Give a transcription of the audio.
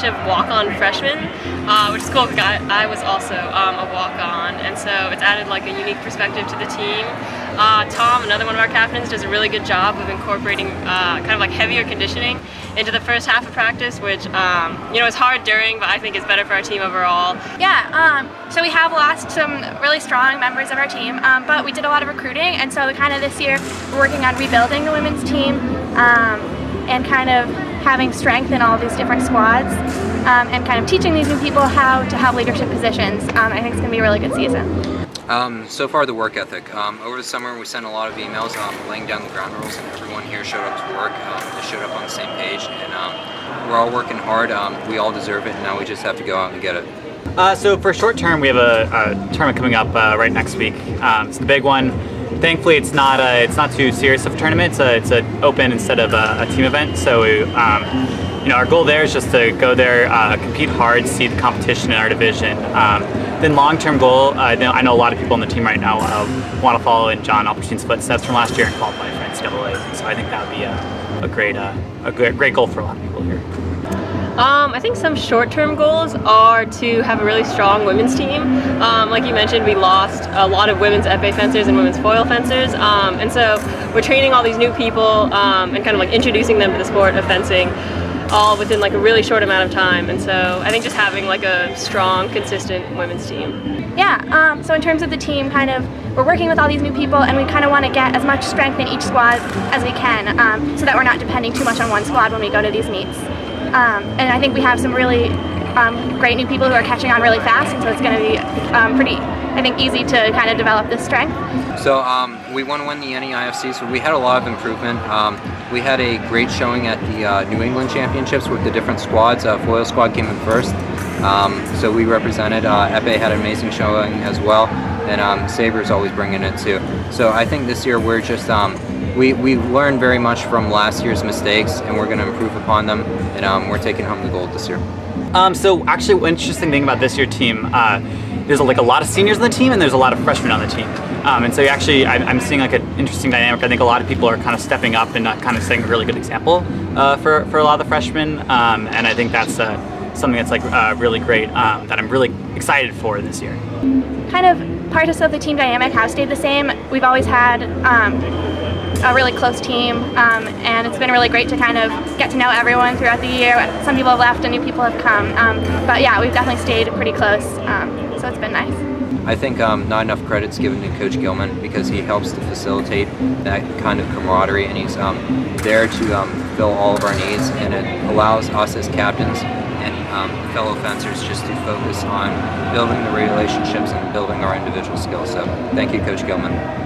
bunch of walk-on freshmen, which is cool because I was also a walk-on, and so it's added like a unique perspective to the team. Tom, another one of our captains, does a really good job of incorporating kind of like heavier conditioning into the first half of practice, which is hard during, but I think is better for our team overall. Yeah, so we have lost some really strong members of our team, but we did a lot of recruiting, and so kind of this year we're working on rebuilding the women's team and kind of having strength in all these different squads and kind of teaching these new people how to have leadership positions. I think it's going to be a really good season. So far, the work ethic. Over the summer, we sent a lot of emails laying down the ground rules, and everyone here showed up to work. They showed up on the same page, and we're all working hard. We all deserve it, and now we just have to go out and get it. So for short term, we have a tournament coming up right next week. It's the big one. Thankfully, it's not too serious of a tournament. It's an open instead of a team event. So our goal there is just to go there, compete hard, see the competition in our division. Then long-term goal, I know a lot of people on the team right now want to follow in John Alperstein's footsteps from last year and qualify for NCAA. So I think that would be a great goal for a lot of people here. I think some short-term goals are to have a really strong women's team. Like you mentioned, we lost a lot of women's épée fencers and women's foil fencers, and so we're training all these new people and kind of like introducing them to the sport of fencing, all within like a really short amount of time. And so I think just having like a strong, consistent women's team. Yeah, so in terms of the team, kind of we're working with all these new people, and we kind of want to get as much strength in each squad as we can, so that we're not depending too much on one squad when we go to these meets. And I think we have some really great new people who are catching on really fast, and so it's going to be pretty, I think, easy to kind of develop this strength. So we want to win the NEIFC, so we had a lot of improvement. We had a great showing at the New England Championships with the different squads. Foil squad came in first, so we represented. Épée had an amazing showing as well, and Saber's always bringing it too. So I think this year we're just we learned very much from last year's mistakes, and we're going to improve upon them, and we're taking home the gold this year. So actually, one interesting thing about this year's team, there's like a lot of seniors on the team, and there's a lot of freshmen on the team. And so actually, I'm seeing like an interesting dynamic. I think a lot of people are kind of stepping up and kind of setting a really good example for a lot of the freshmen, and I think that's something that's like really great that I'm really excited for this year. Kind of parts of the team dynamic have stayed the same. We've always had a really close team, and it's been really great to kind of get to know everyone throughout the year. Some people have left and new people have come, but yeah, we've definitely stayed pretty close, so it's been nice. I think not enough credit's given to Coach Gilman, because he helps to facilitate that kind of camaraderie, and he's there to fill all of our needs, and it allows us as captains and fellow fencers just to focus on building the relationships and building our individual skills. So thank you, Coach Gilman.